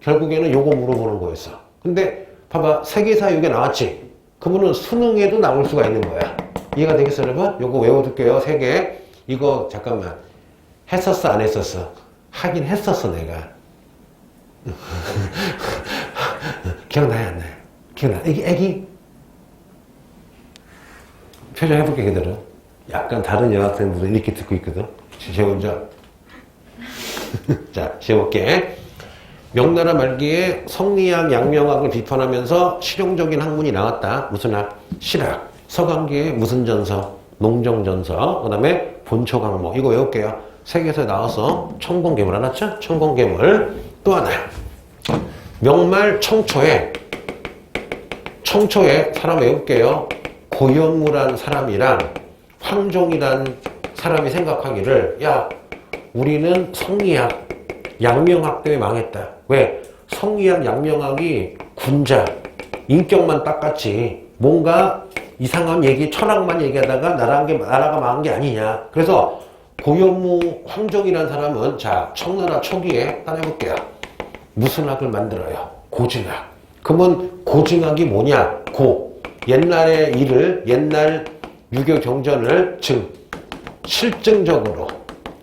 결국에는 요거 물어보는 거였어. 근데 봐봐. 세계사 이게 나왔지? 그분은 수능에도 나올 수가 있는 거야. 이해가 되겠어, 여러분? 요거 외워둘게요. 3개. 이거 잠깐만. 했었어, 안 했었어? 하긴 했었어, 내가. 기억나요, 안 나요? 기억나? 애기? 표정 해볼게, 걔들은. 약간 다른 여학생들은 이렇게 듣고 있거든. 제 혼자. 자, 시험볼게. 명나라 말기에 성리학, 양명학을 비판하면서 실용적인 학문이 나왔다. 무슨 학? 실학. 서강기에 무슨 전서? 농정전서. 그 다음에 본초강모. 이거 외울게요. 세계에서 나와서 청공괴물 알았죠? 청공괴물. 또 하나. 명말 청초에 사람 외울게요. 고연무란 사람이랑 황종이란 사람이 생각하기를 야 우리는 성리학, 양명학 때문에 망했다. 왜? 성리학, 양명학이 군자, 인격만 닦았지 뭔가 이상한 얘기, 철학만 얘기하다가 나라가 망한 게 아니냐. 그래서 고연무, 황종이라는 사람은 자 청나라 초기에 따내볼게요. 무슨 학을 만들어요? 고증학. 그러면 고증학이 뭐냐? 옛날의 일을, 옛날 유교 경전을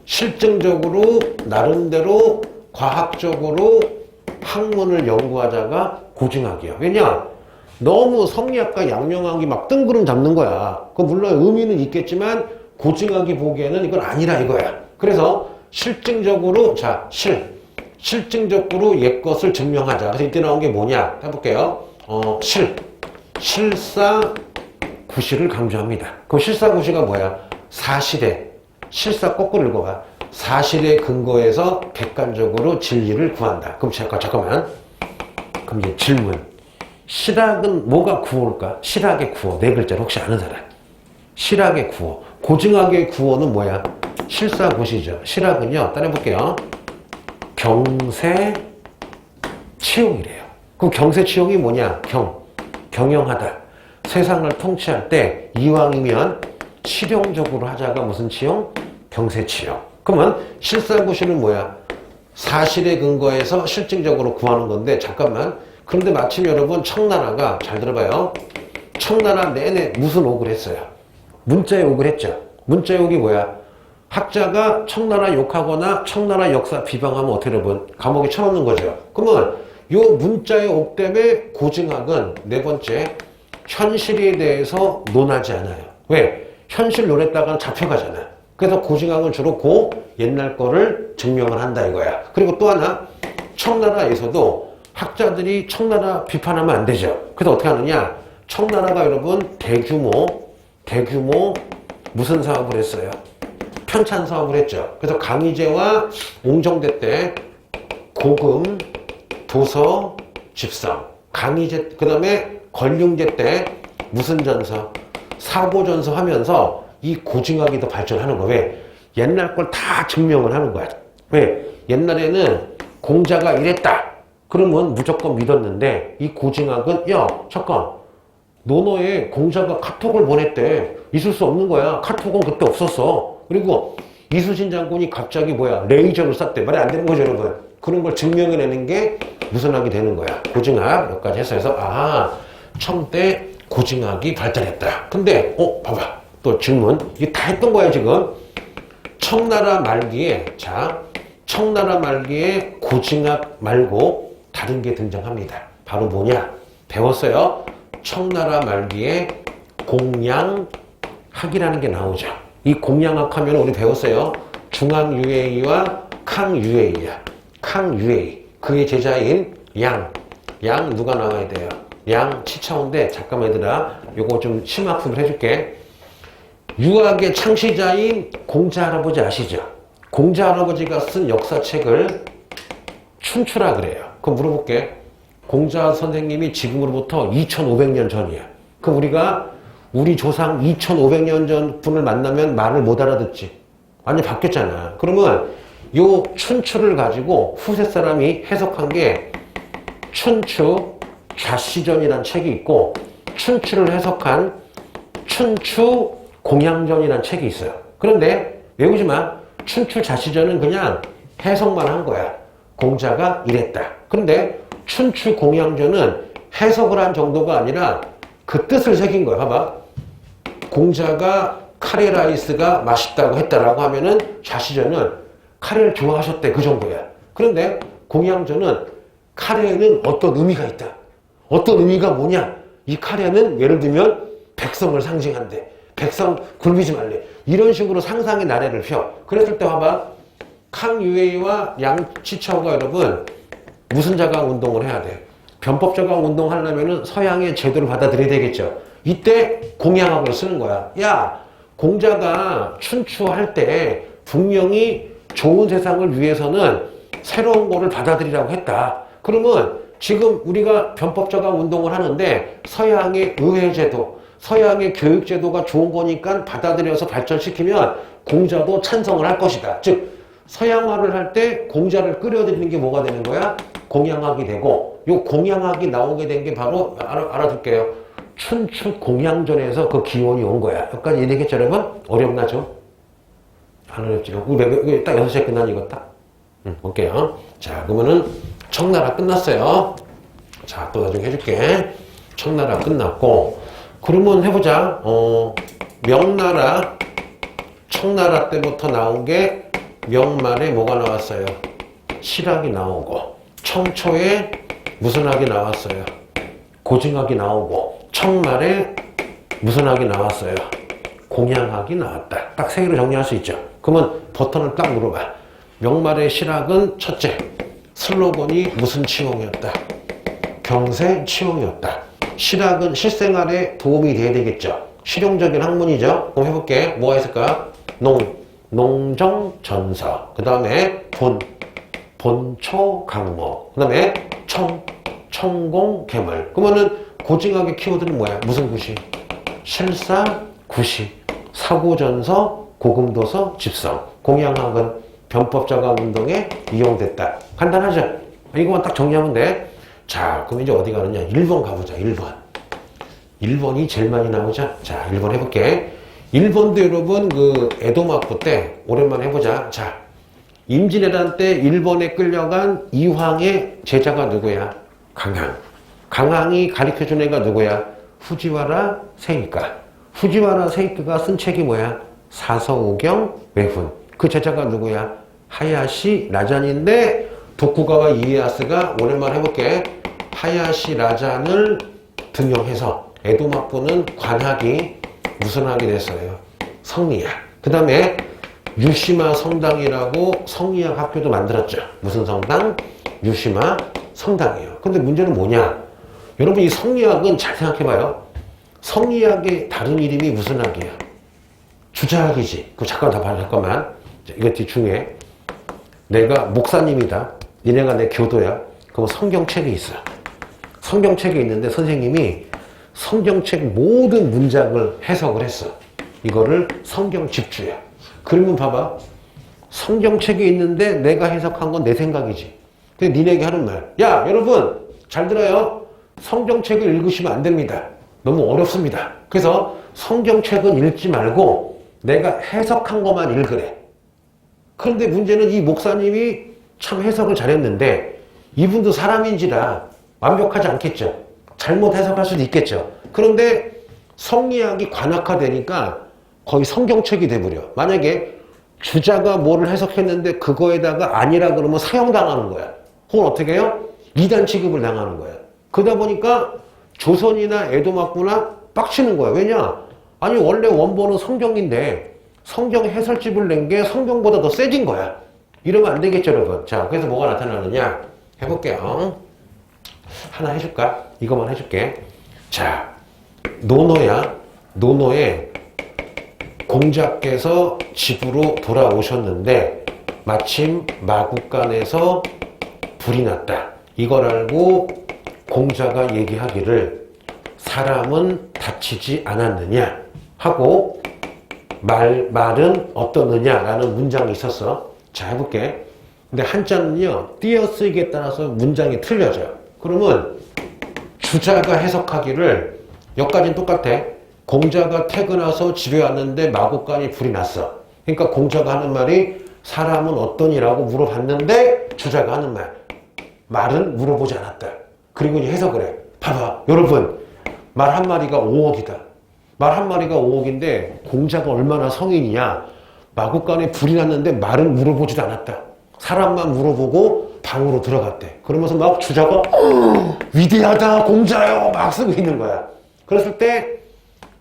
실증적으로 나름대로 과학적으로 학문을 연구하자가 고증학이야. 왜냐? 너무 성리학과 양명학이 막 뜬구름 잡는 거야. 그 물론 의미는 있겠지만 고증학이 보기에는 이건 아니라 이거야. 그래서 실증적으로 실증적으로 옛것을 증명하자. 그래서 이때 나온 게 뭐냐? 해볼게요. 실사구시를 강조합니다. 그럼 실사구시가 뭐야? 실사 거꾸로 읽어봐. 사실의 근거에서 객관적으로 진리를 구한다. 그럼 잠깐만. 그럼 이제 질문. 실학은 뭐가 구호일까? 실학의 구호. 네 글자로 혹시 아는 사람? 실학의 구호. 고증학의 구호는 뭐야? 실사구시죠. 실학은요. 따라해볼게요. 경세치용이래요. 그럼 경세치용이 뭐냐? 경영하다. 세상을 통치할 때 이왕이면 실용적으로 하자가 무슨 치용? 경세치용. 그러면 실사구시는 뭐야? 사실의 근거에서 실증적으로 구하는 건데 잠깐만. 그런데 마침 여러분 청나라가 잘 들어봐요. 청나라 내내 무슨 옥을 했어요? 문자의 옥을 했죠. 문자의 옥이 뭐야? 학자가 청나라 욕하거나 청나라 역사 비방하면 어떻게 여러분? 감옥에 쳐넣는 거죠. 그러면 요 문자의 옥 때문에 고증학은 네 번째 현실에 대해서 논하지 않아요. 왜? 현실 논했다가 잡혀가잖아. 그래서 고증학은 주로 옛날 거를 증명을 한다 이거야. 그리고 또 하나 청나라에서도 학자들이 청나라 비판하면 안 되죠. 그래서 어떻게 하느냐? 청나라가 여러분 대규모 무슨 사업을 했어요? 편찬 사업을 했죠. 그래서 강희제와 옹정대 때 고금, 도서, 집성. 강희제, 그 다음에 권륭제 때 무슨 전서? 사고전서 하면서 이 고증학이 더 발전하는 거야. 왜? 옛날 걸 다 증명을 하는 거야. 왜? 옛날에는 공자가 이랬다. 그러면 무조건 믿었는데 이 고증학은 야 잠깐 논어에 공자가 카톡을 보냈대. 있을 수 없는 거야. 카톡은 그때 없었어. 그리고 이순신 장군이 갑자기 레이저를 쐈대. 말이 안 되는 거죠 여러분. 그런 걸 증명해내는 게 무슨 학이 되는 거야. 고증학 여기까지 해서 청 때 고증학이 발달했다. 근데 봐봐. 또 질문. 이게 다 했던 거야 지금. 청나라 말기에 고증학 말고 다른 게 등장합니다. 바로 뭐냐? 배웠어요. 청나라 말기에 공양학이라는 게 나오죠. 이 공양학 하면 우리 배웠어요. 중앙유해이와 캉유해이야. 캉유해이. 그의 제자인 양 누가 나와야 돼요? 양 치차오인데 잠깐만 얘들아 요거 좀 심학습을 해줄게. 유학의 창시자인 공자 할아버지 아시죠? 공자 할아버지가 쓴 역사책을 춘추라 그래요. 그럼 물어볼게. 공자 선생님이 지금으로부터 2500년 전이야. 그럼 우리 조상 2500년 전 분을 만나면 말을 못 알아듣지. 완전 바뀌었잖아. 그러면 요 춘추를 가지고 후세 사람이 해석한 게 춘추 좌시전이라는 책이 있고 춘추를 해석한 춘추 공양전이라는 책이 있어요. 그런데 외우지 마. 춘추 좌시전은 그냥 해석만 한 거야. 공자가 이랬다. 그런데 춘추 공양전은 해석을 한 정도가 아니라 그 뜻을 새긴 거야. 봐봐. 공자가 카레 라이스가 맛있다고 했다라고 하면은 좌시전은 카레를 좋아하셨대. 그 정도야. 그런데 공양전은 카레에는 어떤 의미가 있다. 어떤 의미가 뭐냐? 이 카레는 예를 들면 백성을 상징한대. 백성 굶이지 말래. 이런 식으로 상상의 나래를 펴. 그랬을 때 봐봐. 캉유해이와 양치차오가 여러분 무슨 자강 운동을 해야 돼? 변법 자강 운동 하려면은 서양의 제도를 받아들여야 되겠죠. 이때 공양학을 쓰는 거야. 야, 공자가 춘추할 때 분명히 좋은 세상을 위해서는 새로운 거를 받아들이라고 했다. 그러면 지금 우리가 변법 자강 운동을 하는데 서양의 의회제도, 서양의 교육제도가 좋은 거니까 받아들여서 발전시키면 공자도 찬성을 할 것이다. 즉 서양화를 할 때 공자를 끌어들이는 게 뭐가 되는 거야? 공양학이 되고, 요 공양학이 나오게 된 게 바로 알아둘게요. 춘추 공양전에서 그 기원이 온 거야. 여기까지 이해되겠죠, 여러분? 어렵나 좀? 안 어렵죠? 이거 딱 6시에 끝난 이거 딱? 볼게요. 자, 그러면은 청나라 끝났어요. 자, 또 나중에 해줄게. 청나라 끝났고, 그러면 해보자. 명나라, 청나라 때부터 나온 게 명말에 뭐가 나왔어요? 실학이 나오고, 청초에 무슨 학이 나왔어요? 고증학이 나오고, 청말에 무슨 학이 나왔어요? 공양학이 나왔다. 딱 세 개로 정리할 수 있죠. 그러면 버튼을 딱 눌러봐. 명말의 실학은 첫째, 슬로건이 무슨 치용이었다? 경세 치용이었다. 실학은 실생활에 도움이 돼야 되겠죠. 실용적인 학문이죠. 그럼 해볼게. 뭐가 있을까? 농정전서. 그 다음에 본초강모. 그 다음에 청공괴물. 그러면은 고증학의 키워드는 뭐야? 무슨 구시? 실사, 구시, 사고전서, 고금도서, 집성. 공양학은 변법자강 운동에 이용됐다. 간단하죠? 이거만 딱 정리하면 돼. 자, 그럼 이제 어디 가느냐? 1번 가보자. 1번. 1번이 제일 많이 나오죠? 자, 1번 해볼게. 1번도 여러분 그 에도막부 때 오랜만에 해보자. 자, 임진왜란 때 일본에 끌려간 이황의 제자가 누구야? 강항. 강항이 가르쳐준 애가 누구야? 후지와라 세이카. 후지와라 세이카가 쓴 책이 뭐야? 사서오경 외훈. 그 제자가 누구야? 하야시 라잔인데 도쿠가와 이에야스가 오랜만에 해볼게. 하야시 라잔을 등용해서 에도막부는 관학이 무슨 학이 됐어요? 성리학. 그 다음에 유시마 성당이라고 성리학 학교도 만들었죠. 무슨 성당? 유시마 성당이에요. 근데 문제는 뭐냐? 여러분 이 성리학은 잘 생각해봐요. 성리학의 다른 이름이 무슨 학이야? 주자학이지. 그거 잠깐만. 이거 중에 내가 목사님이다. 니네가 내 교도야. 그럼 성경책이 있어. 성경책이 있는데 선생님이 성경책 모든 문장을 해석을 했어. 이거를 성경 집주야. 그러면 봐봐. 성경책이 있는데 내가 해석한 건 내 생각이지. 근데 니네에게 하는 말. 야, 여러분 잘 들어요. 성경책을 읽으시면 안 됩니다. 너무 어렵습니다. 그래서 성경책은 읽지 말고 내가 해석한 것만 읽으래. 그런데 문제는 이 목사님이 참 해석을 잘했는데 이분도 사람인지라 완벽하지 않겠죠. 잘못 해석할 수도 있겠죠. 그런데 성리학이 관학화되니까 거의 성경책이 돼버려. 만약에 주자가 뭐를 해석했는데 그거에다가 아니라 그러면 사형당하는 거야. 혹은 어떻게 해요? 이단 취급을 당하는 거야. 그러다 보니까 조선이나 에도막부나 빡치는 거야. 왜냐? 아니 원래 원본은 성경인데 성경 해설집을 낸 게 성경보다 더 세진 거야. 이러면 안 되겠죠, 여러분. 자, 그래서 뭐가 나타나느냐? 해볼게요. 하나 해줄까? 이것만 해줄게. 자, 노노야. 노노에 공자께서 집으로 돌아오셨는데 마침 마국간에서 불이 났다. 이걸 알고 공자가 얘기하기를 사람은 다치지 않았느냐 하고 말은 어떻느냐라는 문장이 있었어. 자, 해볼게. 근데 한자는요, 띄어쓰기에 따라서 문장이 틀려져요. 그러면 주자가 해석하기를 여기까지는 똑같아. 공자가 퇴근해서 집에 왔는데 마국간이 불이 났어. 그러니까 공자가 하는 말이 사람은 어떠니라고 물어봤는데 주자가 하는 말은 물어보지 않았다. 그리고 이제 해석을 해. 봐봐, 여러분, 말 한마디가 5억이다. 말 한마디가 5억인데 공자가 얼마나 성인이냐. 마국간에 불이 났는데 말은 물어보지도 않았다. 사람만 물어보고 방으로 들어갔대. 그러면서 막 주자가 위대하다 공자요 막 쓰고 있는 거야. 그랬을 때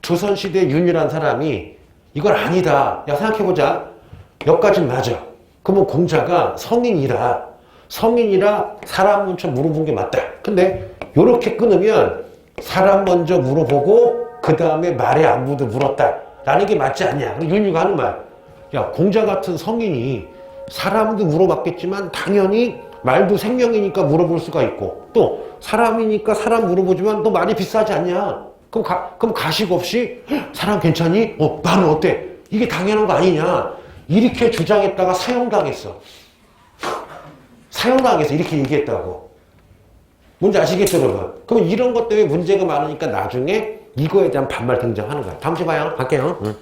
조선시대 윤이란 사람이 이걸 아니다. 야, 생각해보자. 여기까지는 맞아. 그러면 공자가 성인이라 성인이라 사람 먼저 물어본 게 맞다. 근데 요렇게 끊으면 사람 먼저 물어보고 그 다음에 말에 안무도 물었다 라는 게 맞지 않냐. 윤유가 하는 말. 야, 공자 같은 성인이 사람도 물어봤겠지만 당연히 말도 생명이니까 물어볼 수가 있고 또 사람이니까 사람 물어보지만 또 말이 비싸지 않냐. 그럼 가식 없이 사람 괜찮니? 말은 어때? 이게 당연한 거 아니냐. 이렇게 주장했다가 사형당했어. 사형당해서 이렇게 얘기했다고. 뭔지 아시겠죠, 여러분? 그럼 이런 것 때문에 문제가 많으니까 나중에 이거에 대한 반말 등장하는 거야. 다음 주에 봐요. 갈게요. 응.